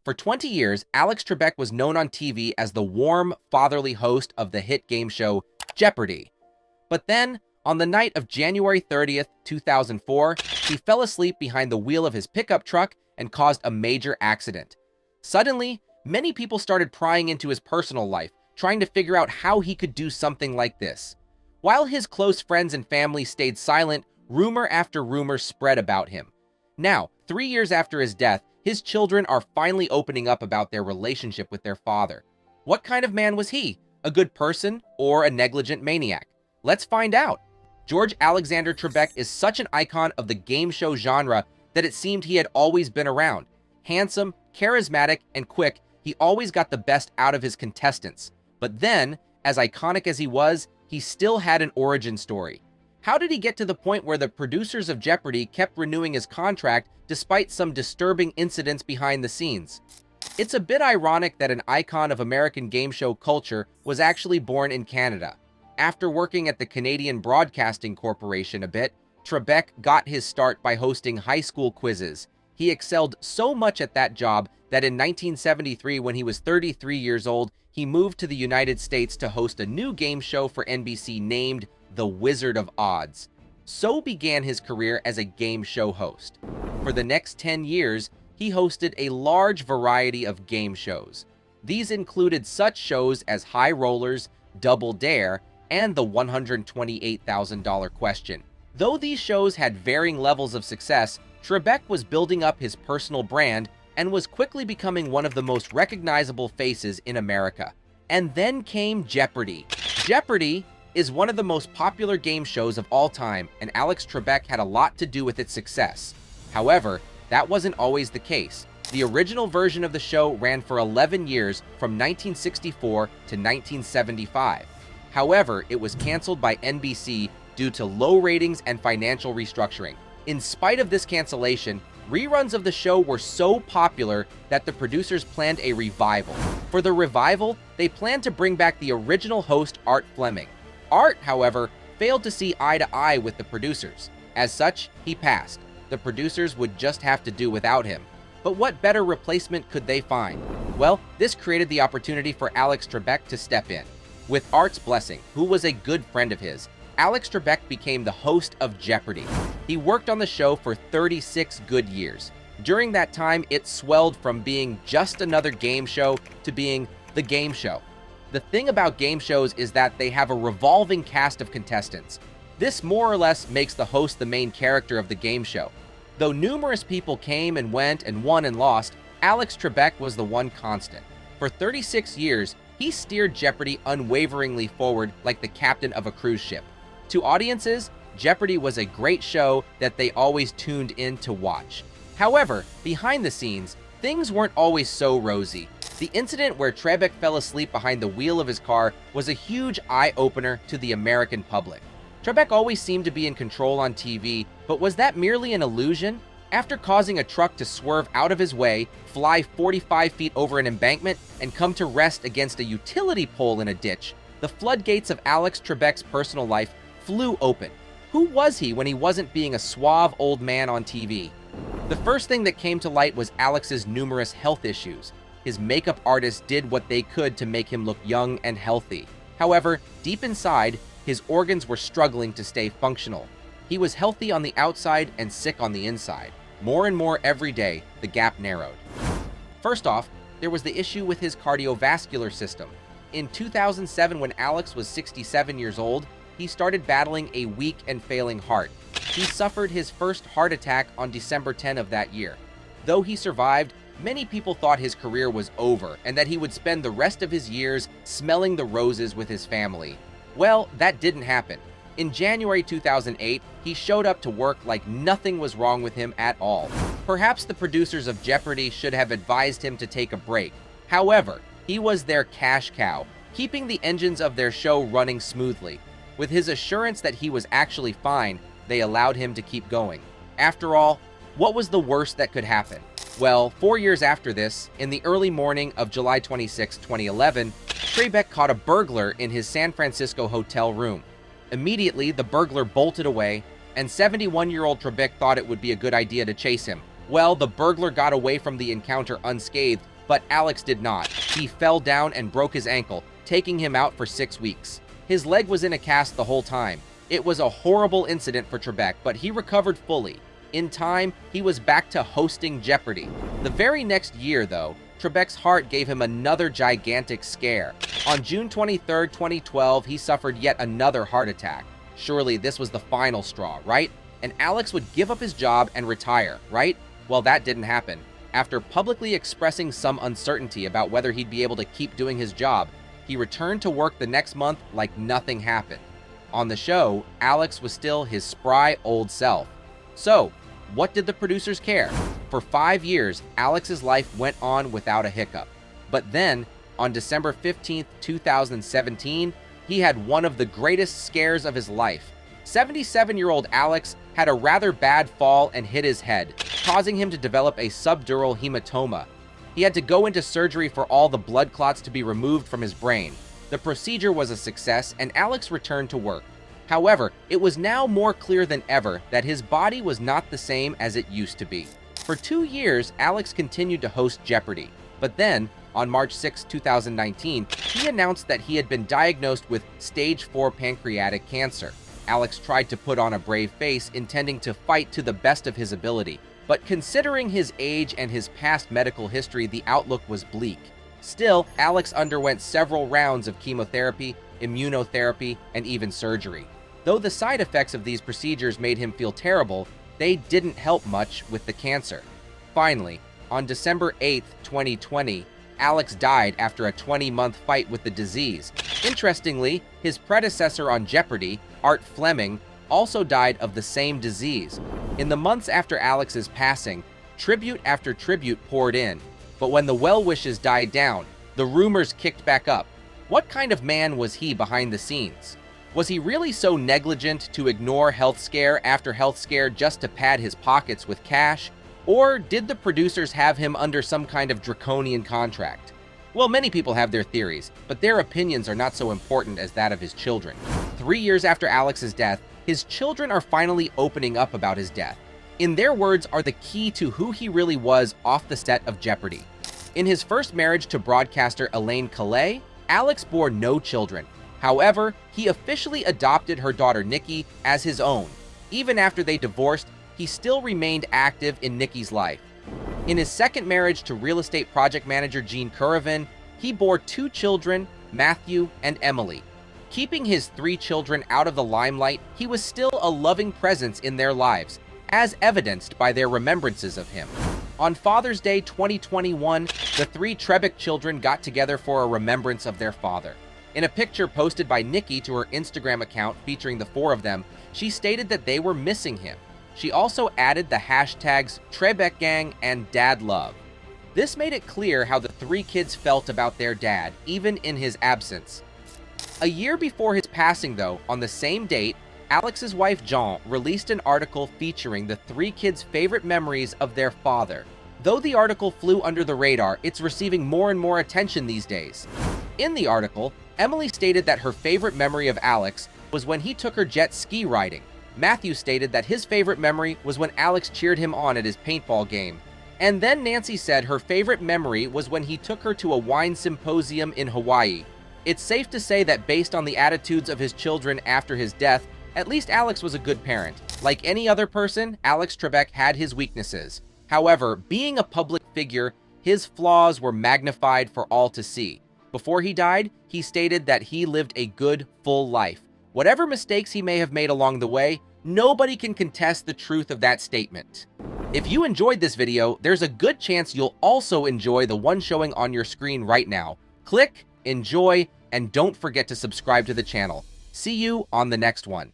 For 20 years, Alex Trebek was known on TV as the warm, fatherly host of the hit game show Jeopardy! But then, on the night of January 30th, 2004, he fell asleep behind the wheel of his pickup truck and caused a major accident. Suddenly, many people started prying into his personal life, trying to figure out how he could do something like this. While his close friends and family stayed silent, rumor after rumor spread about him. Now, 3 years after his death, his children are finally opening up about their relationship with their father. What kind of man was he? A good person or a negligent maniac? Let's find out. George Alexander Trebek is such an icon of the game show genre that it seemed he had always been around. Handsome, charismatic, and quick, he always got the best out of his contestants. But then, as iconic as he was, he still had an origin story. How did he get to the point where the producers of Jeopardy kept renewing his contract despite some disturbing incidents behind the scenes? It's a bit ironic that an icon of American game show culture was actually born in Canada. After working at the Canadian Broadcasting Corporation a bit, Trebek got his start by hosting high school quizzes. He excelled so much at that job that in 1973, when he was 33 years old, he moved to the United States to host a new game show for NBC named The Wizard of Odds. So began his career as a game show host. For the next 10 years, he hosted a large variety of game shows. These included such shows as High Rollers, Double Dare, and the $128,000 question. Though these shows had varying levels of success, Trebek was building up his personal brand and was quickly becoming one of the most recognizable faces in America. And then came Jeopardy! Jeopardy! Is one of the most popular game shows of all time, and Alex Trebek had a lot to do with its success. However, that wasn't always the case. The original version of the show ran for 11 years from 1964 to 1975. However, it was canceled by NBC due to low ratings and financial restructuring. In spite of this cancellation, reruns of the show were so popular that the producers planned a revival. For the revival, they planned to bring back the original host, Art Fleming. Art, however, failed to see eye to eye with the producers. As such, he passed. The producers would just have to do without him. But what better replacement could they find? Well, this created the opportunity for Alex Trebek to step in. With Art's blessing, who was a good friend of his, Alex Trebek became the host of Jeopardy! He worked on the show for 36 good years. During that time, it swelled from being just another game show to being the game show. The thing about game shows is that they have a revolving cast of contestants. This more or less makes the host the main character of the game show. Though numerous people came and went and won and lost, Alex Trebek was the one constant. For 36 years, he steered Jeopardy unwaveringly forward like the captain of a cruise ship. To audiences, Jeopardy was a great show that they always tuned in to watch. However, behind the scenes, things weren't always so rosy. The incident where Trebek fell asleep behind the wheel of his car was a huge eye-opener to the American public. Trebek always seemed to be in control on TV, but was that merely an illusion? After causing a truck to swerve out of his way, fly 45 feet over an embankment, and come to rest against a utility pole in a ditch, the floodgates of Alex Trebek's personal life flew open. Who was he when he wasn't being a suave old man on TV? The first thing that came to light was Alex's numerous health issues. His makeup artists did what they could to make him look young and healthy. However, deep inside, his organs were struggling to stay functional. He was healthy on the outside and sick on the inside. More and more every day, the gap narrowed. First off, there was the issue with his cardiovascular system. In 2007, when Alex was 67 years old, he started battling a weak and failing heart. He suffered his first heart attack on December 10 of that year. Though he survived, many people thought his career was over and that he would spend the rest of his years smelling the roses with his family. Well, that didn't happen. In January 2008, he showed up to work like nothing was wrong with him at all. Perhaps the producers of Jeopardy should have advised him to take a break. However, he was their cash cow, keeping the engines of their show running smoothly. With his assurance that he was actually fine, they allowed him to keep going. After all, what was the worst that could happen? Well, 4 years after this, in the early morning of July 26, 2011, Trebek caught a burglar in his San Francisco hotel room. Immediately, the burglar bolted away, and 71-year-old Trebek thought it would be a good idea to chase him. Well, the burglar got away from the encounter unscathed, but Alex did not. He fell down and broke his ankle, taking him out for 6 weeks. His leg was in a cast the whole time. It was a horrible incident for Trebek, but he recovered fully. In time, he was back to hosting Jeopardy! The very next year, though, Trebek's heart gave him another gigantic scare. On June 23, 2012, he suffered yet another heart attack. Surely this was the final straw, right? And Alex would give up his job and retire, right? Well, that didn't happen. After publicly expressing some uncertainty about whether he'd be able to keep doing his job, he returned to work the next month like nothing happened. On the show, Alex was still his spry old self. So, what did the producers care? For 5 years, Alex's life went on without a hiccup. But then, on December 15, 2017, he had one of the greatest scares of his life. 77-year-old Alex had a rather bad fall and hit his head, causing him to develop a subdural hematoma. He had to go into surgery for all the blood clots to be removed from his brain. The procedure was a success, and Alex returned to work. However, it was now more clear than ever that his body was not the same as it used to be. For 2 years, Alex continued to host Jeopardy! But then, on March 6, 2019, he announced that he had been diagnosed with stage 4 pancreatic cancer. Alex tried to put on a brave face, intending to fight to the best of his ability. But considering his age and his past medical history, the outlook was bleak. Still, Alex underwent several rounds of chemotherapy, immunotherapy, and even surgery. Though the side effects of these procedures made him feel terrible, they didn't help much with the cancer. Finally, on December 8, 2020, Alex died after a 20-month fight with the disease. Interestingly, his predecessor on Jeopardy! Art Fleming, also died of the same disease. In the months after Alex's passing, tribute after tribute poured in. But when the well wishes died down, the rumors kicked back up. What kind of man was he behind the scenes? Was he really so negligent to ignore health scare after health scare just to pad his pockets with cash? Or did the producers have him under some kind of draconian contract? Well, many people have their theories, but their opinions are not so important as that of his children. 3 years after Alex's death, his children are finally opening up about his death. In their words, are the key to who he really was off the set of Jeopardy! In his first marriage to broadcaster Elaine Calais, Alex bore no children. However, he officially adopted her daughter Nikki as his own. Even after they divorced, he still remained active in Nikki's life. In his second marriage to real estate project manager Jean Currivan, he bore 2 children, Matthew and Emily. Keeping his 3 children out of the limelight, he was still a loving presence in their lives, as evidenced by their remembrances of him. On Father's Day 2021, the 3 Trebek children got together for a remembrance of their father. In a picture posted by Nikki to her Instagram account featuring the 4 of them, she stated that they were missing him. She also added the hashtags Trebek Gang and Dad Love. This made it clear how the 3 kids felt about their dad, even in his absence. A year before his passing, though, on the same date, Alex's wife Jean released an article featuring the 3 kids' favorite memories of their father. Though the article flew under the radar, it's receiving more and more attention these days. In the article, Emily stated that her favorite memory of Alex was when he took her jet ski riding. Matthew stated that his favorite memory was when Alex cheered him on at his paintball game. And then Nancy said her favorite memory was when he took her to a wine symposium in Hawaii. It's safe to say that based on the attitudes of his children after his death, at least Alex was a good parent. Like any other person, Alex Trebek had his weaknesses. However, being a public figure, his flaws were magnified for all to see. Before he died, he stated that he lived a good, full life. Whatever mistakes he may have made along the way, nobody can contest the truth of that statement. If you enjoyed this video, there's a good chance you'll also enjoy the one showing on your screen right now. Click, enjoy, and don't forget to subscribe to the channel. See you on the next one.